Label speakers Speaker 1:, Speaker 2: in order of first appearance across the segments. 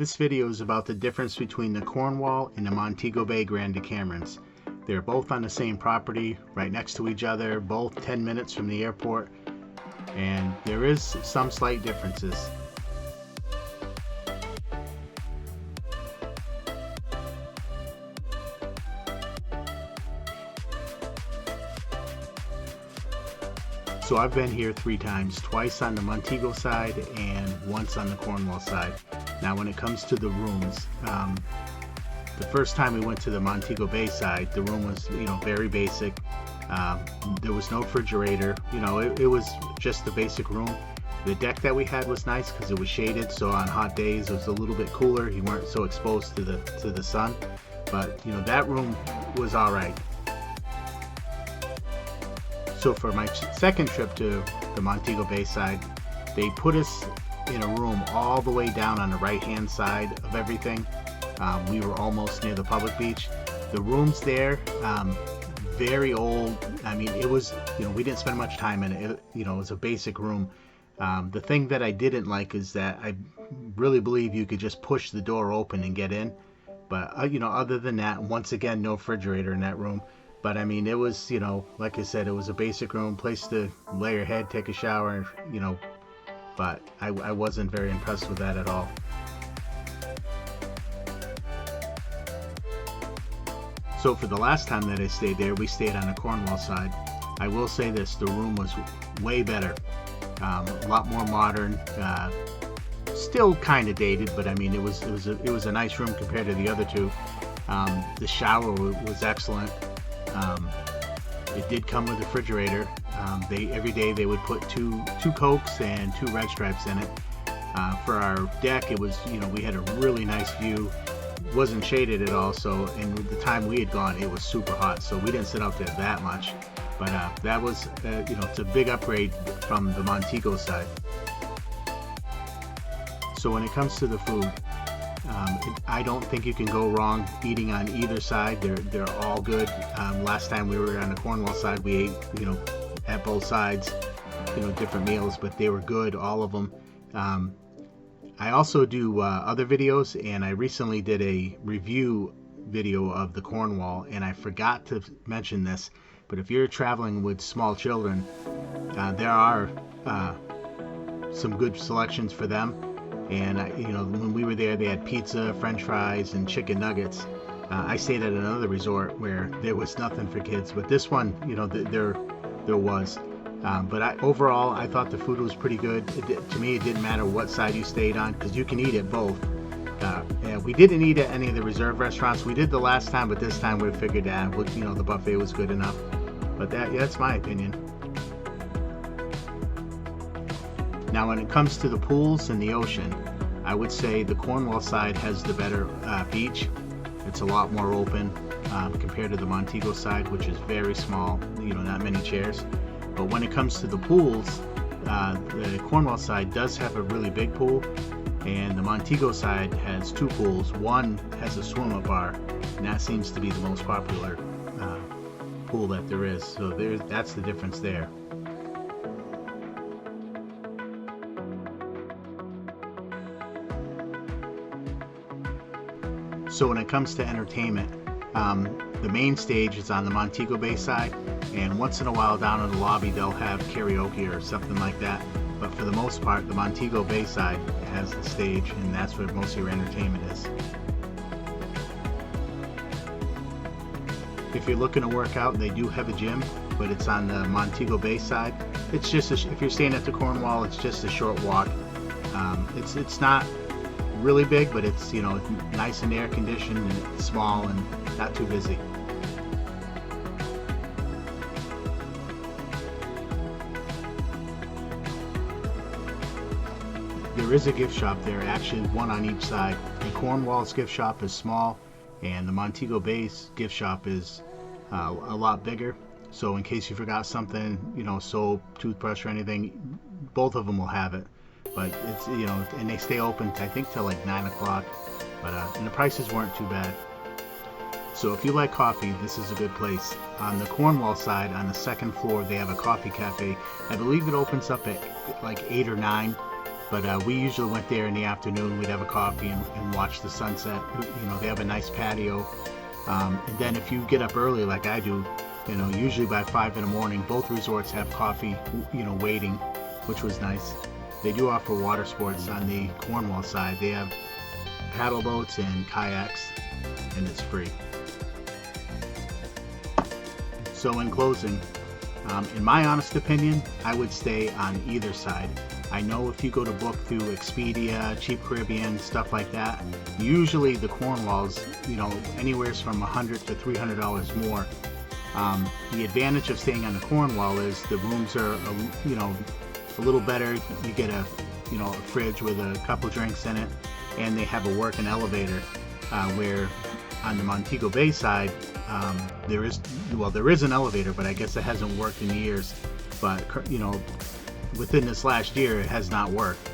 Speaker 1: This video is about the difference between the Cornwall and the Montego Bay Grand Decamerons. They're both on the same property, right next to each other, both 10 minutes from the airport, and there is some slight differences. So I've been here 3 times, twice on the Montego side and once on the Cornwall side. Now when it comes to the rooms, the first time we went to the Montego Bay side, the room was, very basic. There was no refrigerator, it was just the basic room. The deck that we had was nice because it was shaded, so on hot days it was a little bit cooler. You weren't so exposed to the sun, but that room was all right. So for my second trip to the Montego Bay side, they put us in a room all the way down on the right hand side of everything. We were almost near the public beach. The rooms there, very old. I mean, it was, we didn't spend much time in it. It was a basic room. The thing that I didn't like is that I really believe you could just push the door open and get in. But, other than that, once again, no refrigerator in that room. But I mean, it was, like I said, it was a basic room, place to lay your head, take a shower, but I wasn't very impressed with that at all. So for the last time that I stayed there, we stayed on the Cornwall side. I will say this, the room was way better, a lot more modern, still kind of dated, but I mean, it was a nice room compared to the other two. The shower was excellent. It did come with a refrigerator. Every day they would put two Cokes and 2 Red Stripes in it. For our deck, it was, we had a really nice view. It wasn't shaded at all, so, and the time we had gone, it was super hot, so we didn't sit out there that much. But that was, it's a big upgrade from the Montego side. So when it comes to the food, I don't think you can go wrong eating on either side. They're all good. Last time we were on the Cornwall side, we ate, at both sides, different meals, but they were good, all of them. I also do other videos, and I recently did a review video of the Cornwall, and I forgot to mention this, but if you're traveling with small children, there are some good selections for them. And when we were there, they had pizza, French fries, and chicken nuggets. I stayed at another resort where there was nothing for kids, but this one, there was. But overall, I thought the food was pretty good. To me, it didn't matter what side you stayed on because you can eat at both. We didn't eat at any of the reserve restaurants. We did the last time, but this time we figured that the buffet was good enough. But that's my opinion. Now when it comes to the pools and the ocean, I would say the Cornwall side has the better beach. It's a lot more open compared to the Montego side, which is very small, not many chairs. But when it comes to the pools, the Cornwall side does have a really big pool, and the Montego side has 2 pools. One has a swim-up bar, and that seems to be the most popular pool that there is. So that's the difference there. So when it comes to entertainment, the main stage is on the Montego Bay side, and once in a while down in the lobby they'll have karaoke or something like that. But for the most part, the Montego Bay side has the stage, and that's where most of your entertainment is. If you're looking to work out, they do have a gym, but it's on the Montego Bay side. It's just if you're staying at the Cornwall, it's just a short walk. It's not really big, but it's nice and air conditioned, and it's small and not too busy. There is a gift shop there, actually one on each side. The Cornwall's gift shop is small, and the Montego Bay's gift shop is a lot bigger. So in case you forgot something, soap, toothbrush, or anything, both of them will have it. But it's, and they stay open, I think, till like 9 o'clock. But and the prices weren't too bad. So if you like coffee, this is a good place. On the Cornwall side, on the second floor, they have a coffee cafe. I believe it opens up at like 8 or 9. But we usually went there in the afternoon. We'd have a coffee and watch the sunset. You know, they have a nice patio. And then if you get up early like I do, you know, usually by 5 in the morning, both resorts have coffee, you know, waiting, which was nice. They do offer water sports on the Cornwall side. They have paddle boats and kayaks, and it's free. So in closing, in my honest opinion, I would stay on either side. I know if you go to book through Expedia, Cheap Caribbean, stuff like that, usually the Cornwalls, you know, anywhere from $100 to $300 more. The advantage of staying on the Cornwall is the rooms are, you know, a little better. You get a, you know, a fridge with a couple drinks in it, and they have a working elevator. Where on the Montego Bay side, there is an elevator, but I guess it hasn't worked in years. But you know, within this last year, it has not worked.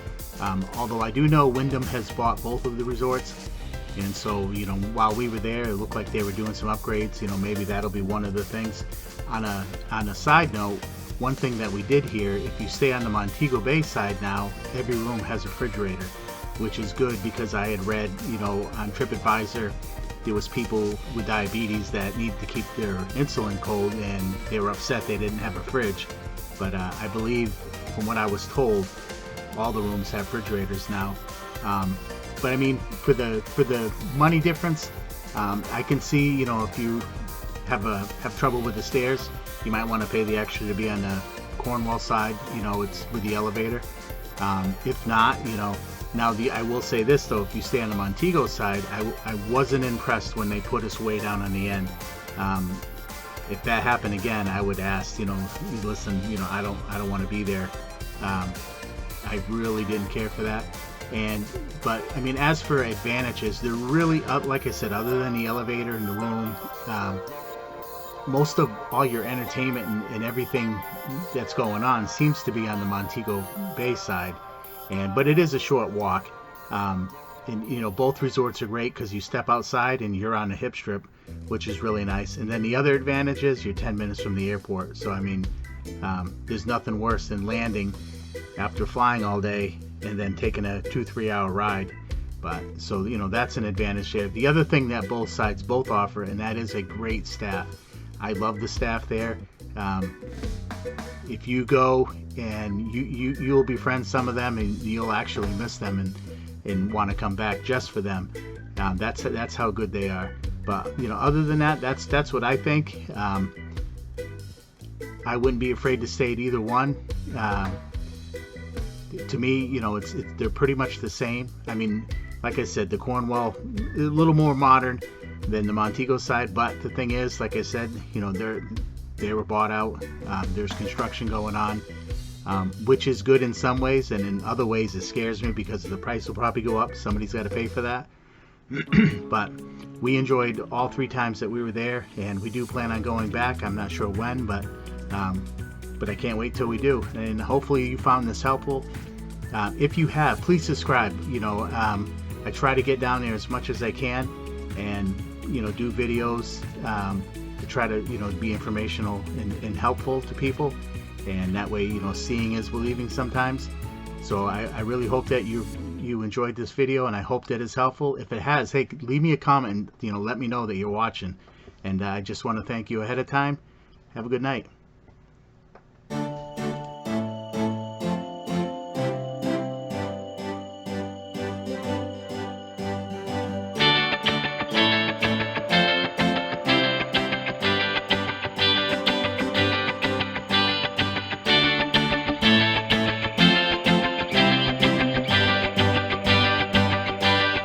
Speaker 1: Although I do know Wyndham has bought both of the resorts, and so, you know, while we were there, it looked like they were doing some upgrades. You know, maybe that'll be one of the things. On a side note, one thing that we did here, if you stay on the Montego Bay side now, every room has a refrigerator, which is good because I had read, you know, on TripAdvisor, there was people with diabetes that need to keep their insulin cold, and they were upset they didn't have a fridge. But I believe, from what I was told, all the rooms have refrigerators now. But I mean, for the money difference, I can see, you know, if you have trouble with the stairs, you might want to pay the extra to be on the Cornwall side. You know, it's with the elevator. If not, you know, now I will say this though, if you stay on the Montego side, I wasn't impressed when they put us way down on the end. If that happened again, I would ask, you know, listen, you know, I don't want to be there. I really didn't care for that. But I mean, as for advantages, they're really, like I said, other than the elevator and the room, most of all your entertainment and everything that's going on seems to be on the Montego Bay side. But it is a short walk. And you know, both resorts are great because you step outside and you're on a hip strip, which is really nice. And then the other advantage is you're 10 minutes from the airport. So I mean, there's nothing worse than landing after flying all day and then taking a 2-3 hour ride. But so, you know, that's an advantage there. The other thing that both sides both offer, and that is a great staff. I love the staff there. If you go, and you'll befriend some of them, and you'll actually miss them and want to come back just for them. That's how good they are. But you know, other than that, that's what I think. I wouldn't be afraid to stay at either one. To me, you know, they're pretty much the same. I mean, like I said, the Cornwall a little more modern than the Montego side, but the thing is, like I said, you know, they were bought out. There's construction going on, which is good in some ways, and in other ways it scares me because the price will probably go up. Somebody's got to pay for that. But we enjoyed all 3 times that we were there, and we do plan on going back. I'm not sure when, but I can't wait till we do. And hopefully you found this helpful. If you have, please subscribe. You know, I try to get down there as much as I can, and you know, do videos to try to, you know, be informational and helpful to people, and that way, you know, seeing is believing sometimes. So I really hope that you enjoyed this video, and I hope that it's helpful. If it has, hey, leave me a comment and, you know, let me know that you're watching. And I just want to thank you ahead of time. Have a good night.